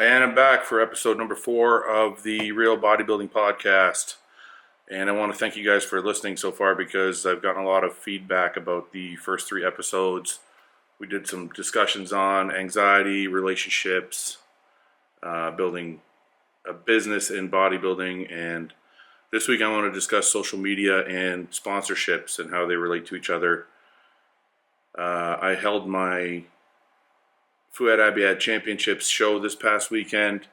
And I'm back for episode number 4 of the Real Bodybuilding Podcast. And I want to thank you guys for listening so far because I've gotten a lot of feedback about the first 3 episodes. We did some discussions on anxiety, relationships, building a business in bodybuilding, and this week I want to discuss social media and sponsorships and how they relate to each other. I held my Fouad Abiad Championships show this past weekend,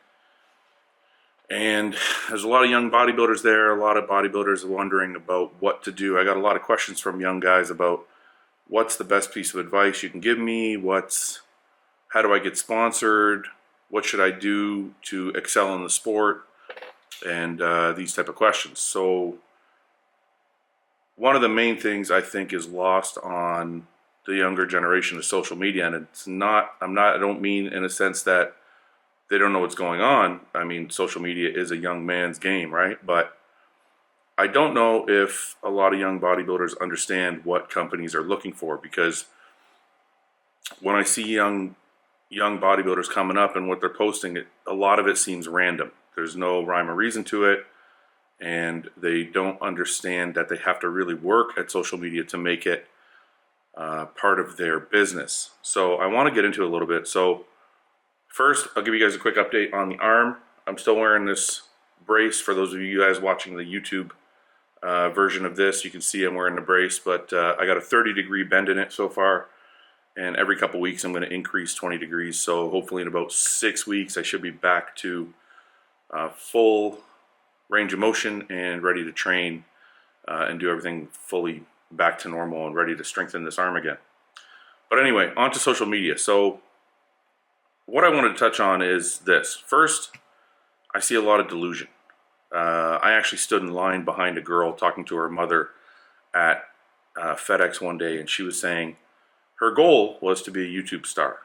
and there's a lot of young bodybuilders there. A lot of bodybuilders are wondering about what to do. I got a lot of questions from young guys about what's the best piece of advice you can give me, how do I get sponsored, what should I do to excel in the sport, and these type of questions. So one of the main things I think is lost on the younger generation is social media, and I don't mean in a sense that they don't know what's going on. I mean, social media is a young man's game, right? But I don't know if a lot of young bodybuilders understand what companies are looking for, because when I see young bodybuilders coming up and what they're posting, a lot of it seems random. There's no rhyme or reason to it, and they don't understand that they have to really work at social media to make it part of their business. So I want to get into it a little bit. So first, I'll give you guys a quick update on the arm. I'm still wearing this brace. For those of you guys watching the YouTube version of this, you can see I'm wearing the brace, but I got a 30-degree bend in it so far, and every couple weeks I'm going to increase 20 degrees. So hopefully in about 6 weeks I should be back to full range of motion and ready to train and do everything fully back to normal and ready to strengthen this arm again. But anyway, on to social media. So what I wanted to touch on is this. First, I see a lot of delusion. I actually stood in line behind a girl talking to her mother at FedEx one day, and she was saying her goal was to be a YouTube star.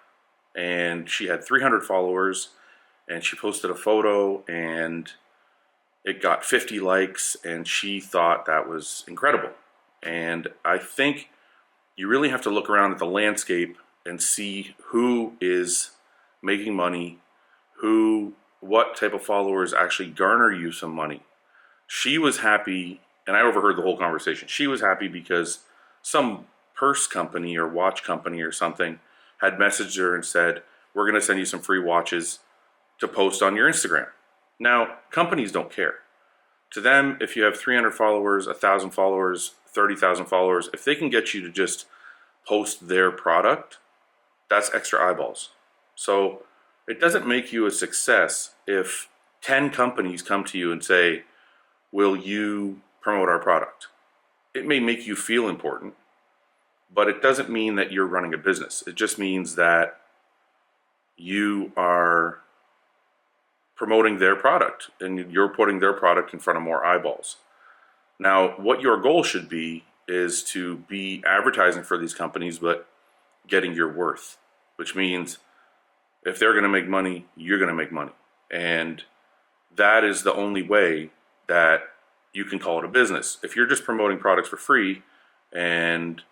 And she had 300 followers, and she posted a photo, and it got 50 likes, and she thought that was incredible. And I think you really have to look around at the landscape and see who is making money, what type of followers actually garner you some money. She was happy, and I overheard the whole conversation. She was happy because some purse company or watch company or something had messaged her and said, we're going to send you some free watches to post on your Instagram. Now, companies don't care. To them, if you have 300 followers, 1,000 followers, 30,000 followers, if they can get you to just post their product, that's extra eyeballs. So it doesn't make you a success if 10 companies come to you and say, will you promote our product? It may make you feel important, but it doesn't mean that you're running a business. It just means that you are promoting their product and you're putting their product in front of more eyeballs. Now, what your goal should be is to be advertising for these companies, but getting your worth, which means if they're going to make money, you're going to make money. And that is the only way that you can call it a business. If you're just promoting products for free and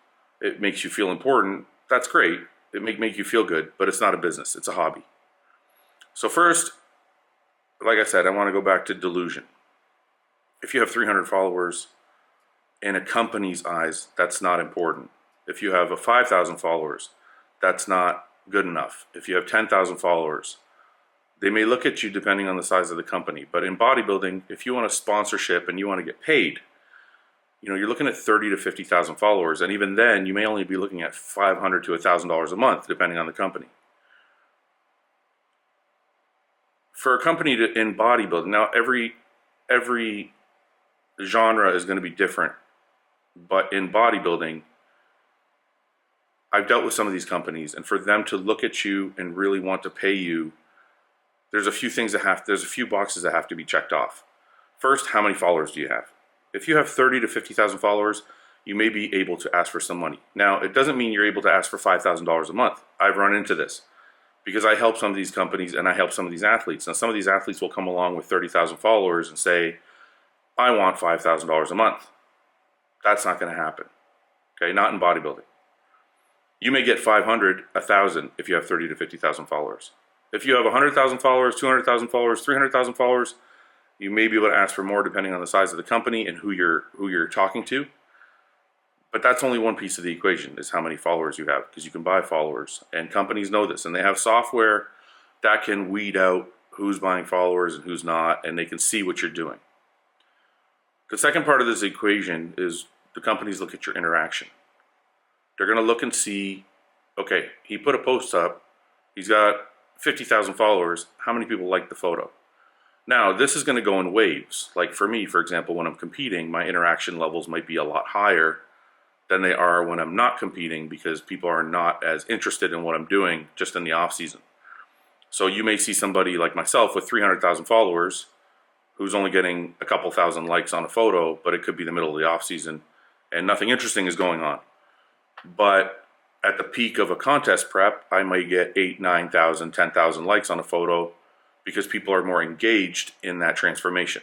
it makes you feel important, that's great. It may make you feel good, but it's not a business. It's a hobby. So first, like I said, I want to go back to delusion. If you have 300 followers, in a company's eyes, that's not important. If you have 5,000 followers, that's not good enough. If you have 10,000 followers, they may look at you depending on the size of the company. But in bodybuilding, if you want a sponsorship and you want to get paid, you're looking at 30 to 50,000 followers, and even then, you may only be looking at $500 to $1,000 a month, depending on the company. For a company in bodybuilding, now every genre is going to be different, but in bodybuilding, I've dealt with some of these companies, and for them to look at you and really want to pay you, there's a few boxes that have to be checked off. First, how many followers do you have? If you have 30 to 50,000 followers, you may be able to ask for some money. Now, it doesn't mean you're able to ask for $5,000 a month. I've run into this because I help some of these companies and I help some of these athletes. Now, some of these athletes will come along with 30,000 followers and say, I want $5,000 a month. That's not going to happen. Okay, not in bodybuilding. You may get 500, 1,000 if you have 30 to 50,000 followers. If you have 100,000 followers, 200,000 followers, 300,000 followers, you may be able to ask for more depending on the size of the company and who you're talking to. But that's only one piece of the equation, is how many followers you have, because you can buy followers, and companies know this, and they have software that can weed out who's buying followers and who's not, and they can see what you're doing. The second part of this equation is the companies look at your interaction. They're going to look and see, okay, he put a post up, he's got 50,000 followers, how many people like the photo? Now, this is going to go in waves. Like for me, for example, when I'm competing, my interaction levels might be a lot higher than they are when I'm not competing, because people are not as interested in what I'm doing just in the off season. So you may see somebody like myself with 300,000 followers who's only getting a couple thousand likes on a photo, but it could be the middle of the off season and nothing interesting is going on. But at the peak of a contest prep, I might get 8, 9,000, 10,000 likes on a photo because people are more engaged in that transformation.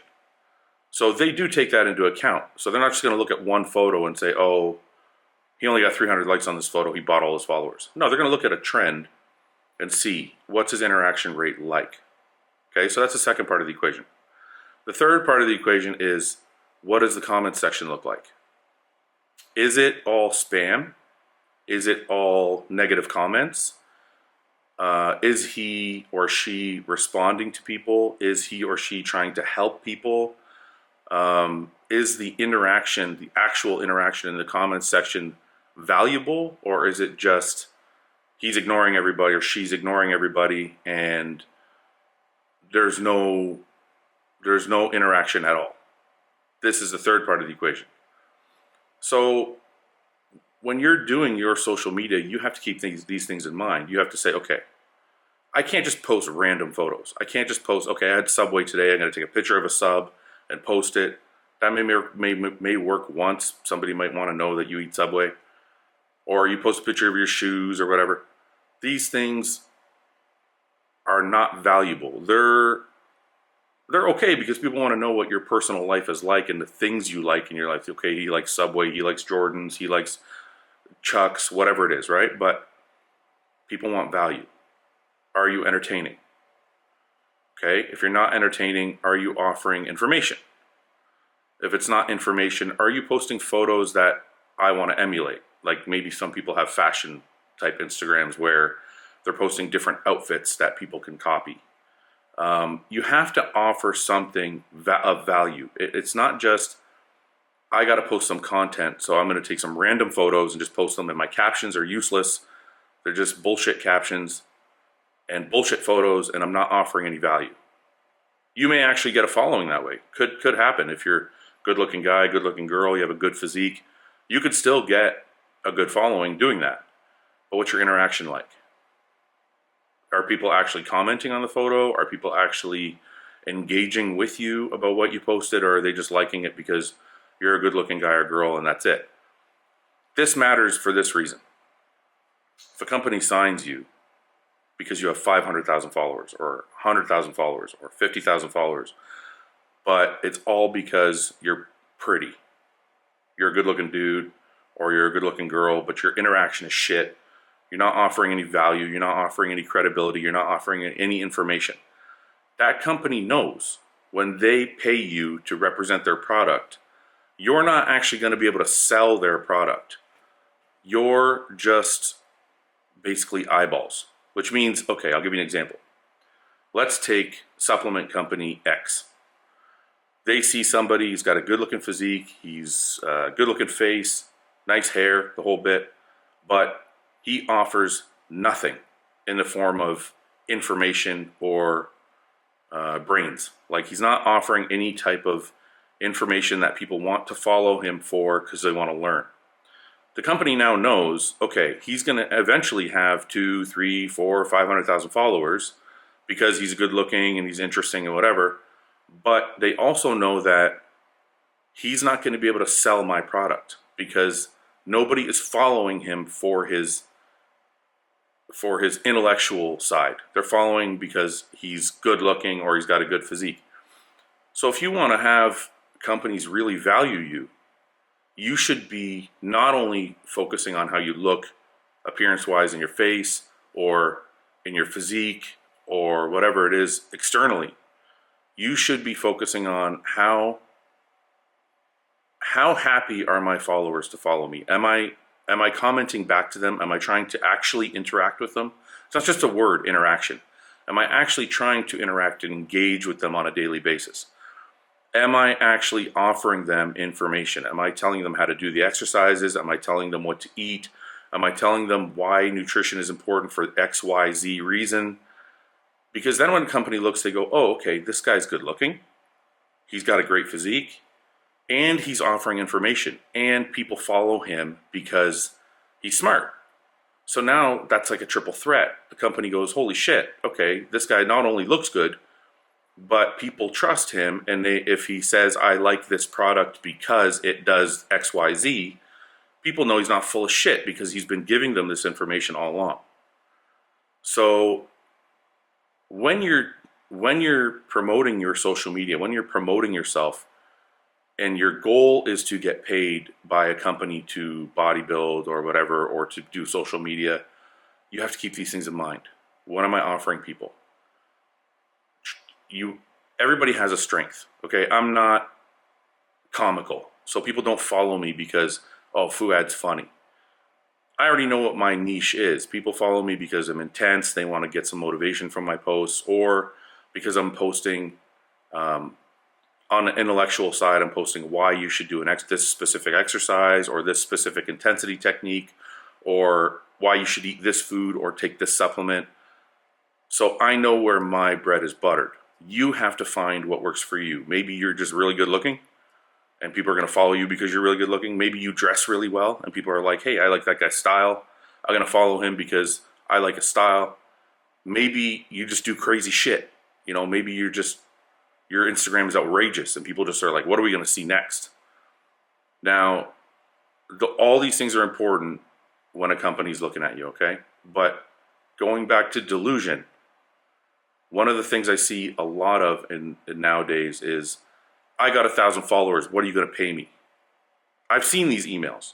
So they do take that into account. So they're not just going to look at one photo and say, oh, he only got 300 likes on this photo, he bought all his followers. No, they're going to look at a trend and see what's his interaction rate like. Okay, so that's the second part of the equation. The third part of the equation is, what does the comment section look like? Is it all spam? Is it all negative comments? Is he or she responding to people? Is he or she trying to help people? Is the interaction, the actual interaction in the comments section valuable, or is it just he's ignoring everybody or she's ignoring everybody and there's no interaction at all? This is the third part of the equation. So when you're doing your social media, you have to keep these things in mind. You have to say, okay, I can't just post random photos. I can't just post, okay, I had Subway today, I'm going to take a picture of a sub and post it. That may work once. Somebody might want to know that you eat Subway. Or you post a picture of your shoes or whatever. These things are not valuable. They're okay because people want to know what your personal life is like and the things you like in your life. Okay, he likes Subway, he likes Jordans, he likes Chucks, whatever it is, right? But people want value. Are you entertaining? Okay, if you're not entertaining, are you offering information? If it's not information, are you posting photos that I want to emulate? Like maybe some people have fashion type Instagrams where they're posting different outfits that people can copy. You have to offer something of value. It's not just, I got to post some content, so I'm going to take some random photos and just post them, and my captions are useless. They're just bullshit captions and bullshit photos, and I'm not offering any value. You may actually get a following that way. Could happen. If you're a good-looking guy, good-looking girl, you have a good physique, you could still get a good following doing that. But what's your interaction like? Are people actually commenting on the photo? Are people actually engaging with you about what you posted, or are they just liking it because you're a good-looking guy or girl and that's it? This matters for this reason. If a company signs you because you have 500,000 followers or 100,000 followers or 50,000 followers, but it's all because you're pretty, you're a good-looking dude, or you're a good-looking girl, but your interaction is shit, you're not offering any value, you're not offering any credibility, you're not offering any information. That company knows when they pay you to represent their product, you're not actually going to be able to sell their product. You're just basically eyeballs, which means, okay, I'll give you an example. Let's take supplement company X. They see somebody, he's got a good-looking physique, he's a good-looking face, nice hair, the whole bit, but he offers nothing in the form of information or brains. Like, he's not offering any type of information that people want to follow him for because they want to learn. The company now knows, okay, he's going to eventually have 2, 3, 4, 500,000 followers because he's good looking and he's interesting and whatever. But they also know that he's not going to be able to sell my product because nobody is following him for his intellectual side. They're following because he's good looking or he's got a good physique. So if you want to have companies really value you, you should be not only focusing on how you look appearance-wise in your face or in your physique or whatever it is externally. You should be focusing on how happy are my followers to follow me? Am I commenting back to them? Am I trying to actually interact with them? It's not just a word, interaction. Am I actually trying to interact and engage with them on a daily basis? Am I actually offering them information? Am I telling them how to do the exercises? Am I telling them what to eat? Am I telling them why nutrition is important for XYZ reason? Because then when a company looks, they go, oh, okay, this guy's good looking. He's got a great physique. And he's offering information. And people follow him because he's smart. So now that's like a triple threat. The company goes, holy shit, okay, this guy not only looks good, but people trust him. And if he says, I like this product because it does XYZ, people know he's not full of shit because he's been giving them this information all along. So when you're promoting your social media, when you're promoting yourself, and your goal is to get paid by a company to bodybuild or whatever, or to do social media, you have to keep these things in mind. What am I offering people? Everybody has a strength, okay? I'm not comical, so people don't follow me because, oh, Fouad's funny. I already know what my niche is. People follow me because I'm intense, they want to get some motivation from my posts, or because I'm posting, on the intellectual side, I'm posting why you should do this specific exercise or this specific intensity technique, or why you should eat this food or take this supplement. So I know where my bread is buttered. You have to find what works for you. Maybe you're just really good looking and people are going to follow you because you're really good looking. Maybe you dress really well and people are like, hey, I like that guy's style. I'm going to follow him because I like his style. Maybe you just do crazy shit. Maybe your Instagram is outrageous and people just are like, what are we going to see next? Now, all these things are important when a company's looking at you, okay? But going back to delusion, one of the things I see a lot of in nowadays is, I got 1,000 followers, what are you going to pay me? I've seen these emails.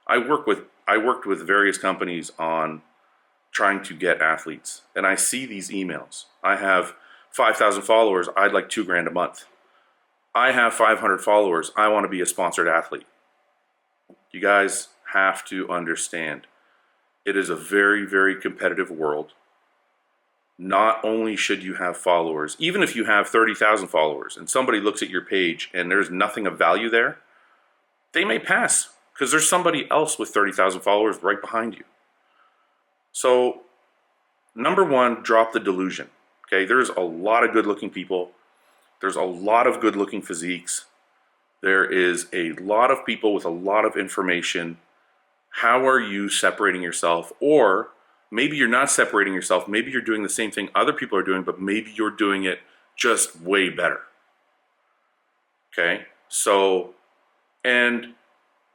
I worked with various companies on trying to get athletes, and I see these emails. I have 5,000 followers, I'd like $2,000 a month. I have 500 followers, I want to be a sponsored athlete. You guys have to understand, it is a very, very competitive world. Not only should you have followers, even if you have 30,000 followers and somebody looks at your page and there's nothing of value there, they may pass because there's somebody else with 30,000 followers right behind you. So, number one, drop the delusion. Okay, there's a lot of good-looking people. There's a lot of good-looking physiques. There is a lot of people with a lot of information. How are you separating yourself? Or maybe you're not separating yourself. Maybe you're doing the same thing other people are doing, but maybe you're doing it just way better. Okay, so, and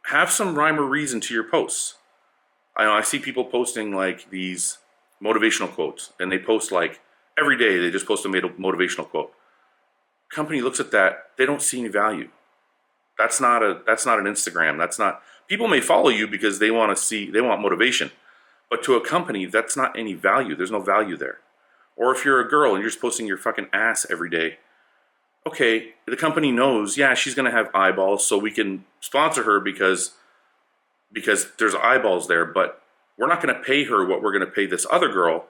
have some rhyme or reason to your posts. I see people posting like these motivational quotes, and they post like, every day they just post a motivational quote. Company looks at that, they don't see any value. That's not an Instagram. People may follow you because they want motivation. But to a company, that's not any value. There's no value there. Or if you're a girl and you're just posting your fucking ass every day, okay, the company knows, yeah, she's gonna have eyeballs, so we can sponsor her because there's eyeballs there, but we're not gonna pay her what we're gonna pay this other girl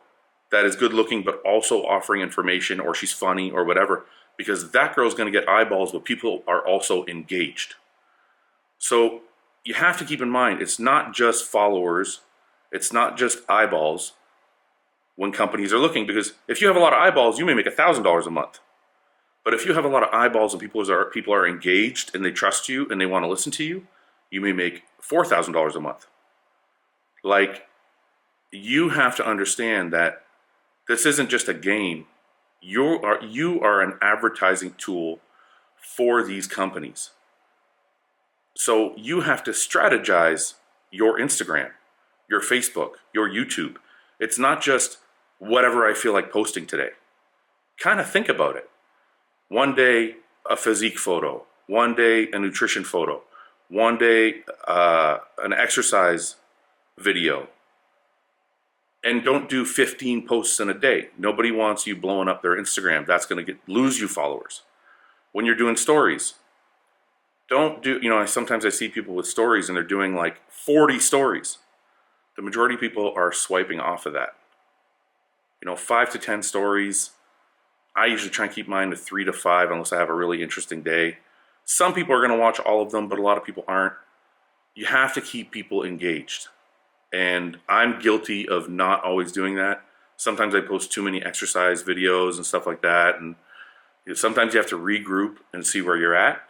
that is good looking but also offering information, or she's funny or whatever, because that girl's going to get eyeballs, but people are also engaged. So you have to keep in mind, it's not just followers, it's not just eyeballs when companies are looking, because if you have a lot of eyeballs, you may make $1,000 a month. But if you have a lot of eyeballs and people are engaged and they trust you and they want to listen to you, you may make $4,000 a month. Like, you have to understand that this isn't just a game. You are an advertising tool for these companies. So you have to strategize your Instagram, your Facebook, your YouTube. It's not just whatever I feel like posting today. Kind of think about it. One day, a physique photo. One day, a nutrition photo. One day, an exercise video. And don't do 15 posts in a day. Nobody wants you blowing up their Instagram. That's going to lose you followers. When you're doing stories, don't do, sometimes I see people with stories and they're doing like 40 stories. The majority of people are swiping off of that. 5 to 10 stories. I usually try and keep mine to 3 to 5 unless I have a really interesting day. Some people are going to watch all of them, but a lot of people aren't. You have to keep people engaged. And I'm guilty of not always doing that. Sometimes I post too many exercise videos and stuff like that. And sometimes you have to regroup and see where you're at.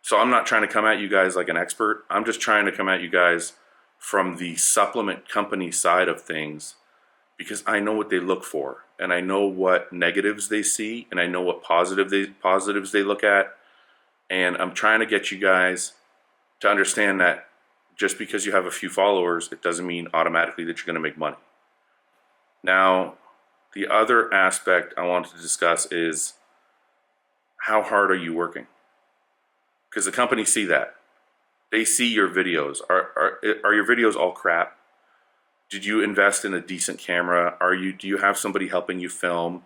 So I'm not trying to come at you guys like an expert. I'm just trying to come at you guys from the supplement company side of things, because I know what they look for, and I know what negatives they see, and I know what positives they look at. And I'm trying to get you guys to understand that just because you have a few followers, it doesn't mean automatically that you're going to make money. Now, the other aspect I wanted to discuss is how hard are you working? Because the companies see that. They see your videos. Are your videos all crap? Did you invest in a decent camera? Do you have somebody helping you film?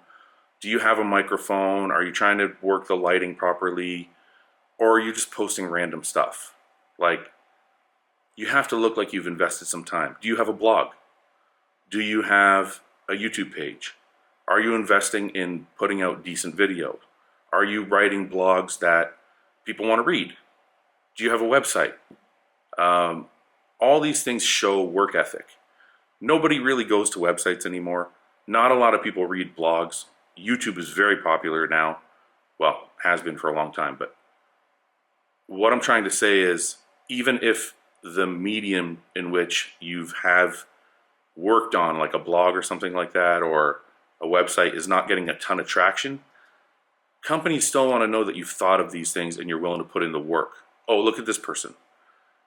Do you have a microphone? Are you trying to work the lighting properly? Or are you just posting random stuff? Like, you have to look like you've invested some time. Do you have a blog? Do you have a YouTube page? Are you investing in putting out decent video? Are you writing blogs that people want to read? Do you have a website? All these things show work ethic. Nobody really goes to websites anymore. Not a lot of people read blogs. YouTube is very popular now. Well, has been for a long time. But what I'm trying to say is, even if the medium in which you have worked on, like a blog or something like that, or a website, is not getting a ton of traction, companies still want to know that you've thought of these things and you're willing to put in the work. Oh, look at this person.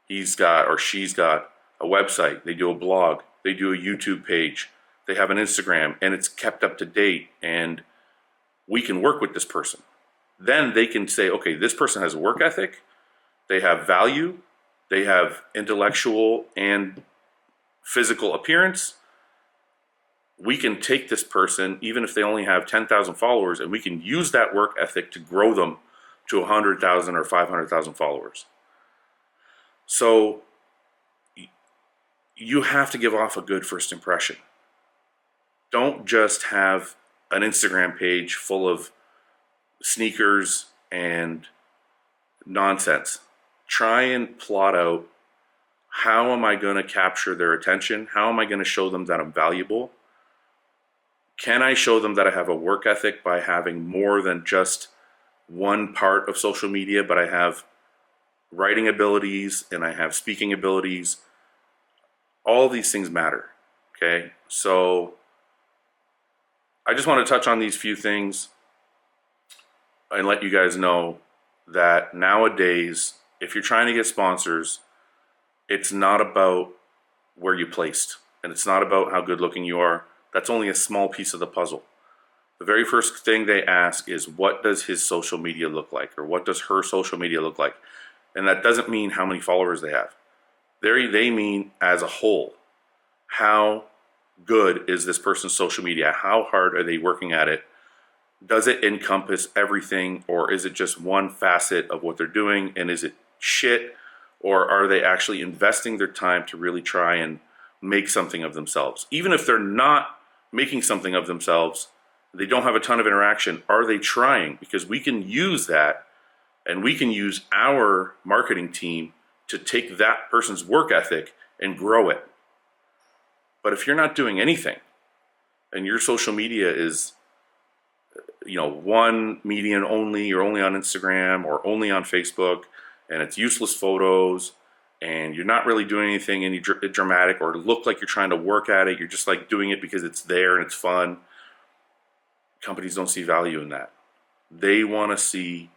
He's got or she's got a website. They do a blog. They do a YouTube page. They have an Instagram, and it's kept up to date, and we can work with this person. Then they can say, okay, this person has a work ethic. They have value. They have intellectual and physical appearance. We can take this person, even if they only have 10,000 followers, and we can use that work ethic to grow them to 100,000 or 500,000 followers. So you have to give off a good first impression. Don't just have an Instagram page full of sneakers and nonsense. Try and plot out, how am I going to capture their attention? How am I going to show them that I'm valuable? Can I show them that I have a work ethic by having more than just one part of social media, but I have writing abilities and I have speaking abilities? All these things matter, okay? So I just want to touch on these few things and let you guys know that nowadays, if you're trying to get sponsors, it's not about where you placed, and it's not about how good looking you are. That's only a small piece of the puzzle. The very first thing they ask is, what does his social media look like? Or what does her social media look like? And that doesn't mean how many followers they have. They mean as a whole. How good is this person's social media? How hard are they working at it? Does it encompass everything, or is it just one facet of what they're doing? And is it shit? Or are they actually investing their time to really try and make something of themselves? Even if they're not making something of themselves, they don't have a ton of interaction, are they trying? Because we can use that, and we can use our marketing team to take that person's work ethic and grow it. But if you're not doing anything, and your social media is, one median only, you're only on Instagram or only on Facebook, and it's useless photos, and you're not really doing anything any dramatic or look like you're trying to work at it, you're just like doing it because it's there and it's fun, companies don't see value in that. They want to see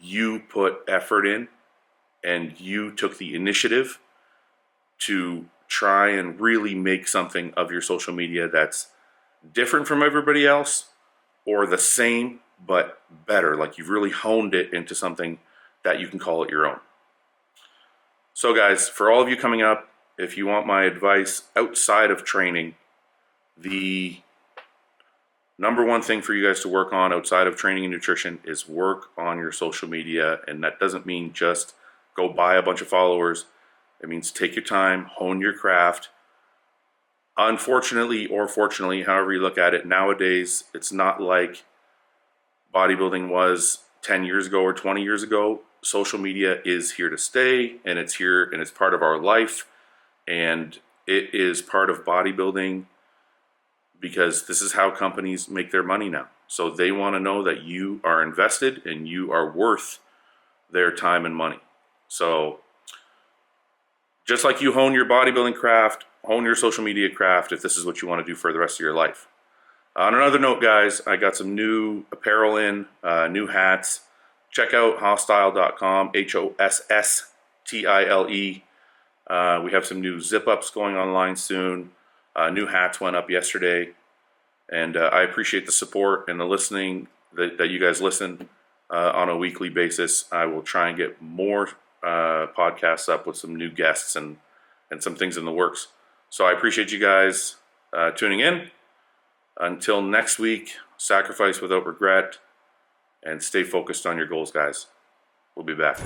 you put effort in, and you took the initiative to try and really make something of your social media that's different from everybody else, or the same but better. Like, you've really honed it into something that you can call it your own. So guys, for all of you coming up, if you want my advice outside of training, the number one thing for you guys to work on outside of training and nutrition is work on your social media. And that doesn't mean just go buy a bunch of followers. It means take your time, hone your craft. Unfortunately or fortunately, however you look at it, nowadays it's not like bodybuilding was 10 years ago or 20 years ago. Social media is here to stay, and it's here and it's part of our life, and it is part of bodybuilding because this is how companies make their money now. So they want to know that you are invested and you are worth their time and money. So just like you hone your bodybuilding craft, hone your social media craft if this is what you want to do for the rest of your life. On another note, guys, I got some new apparel in, new hats. Check out hostile.com, HOSSTILE. We have some new zip-ups going online soon. New hats went up yesterday. And I appreciate the support and the listening that you guys listen on a weekly basis. I will try and get more podcasts up with some new guests and some things in the works. So I appreciate you guys tuning in. Until next week, sacrifice without regret, and stay focused on your goals, guys. We'll be back.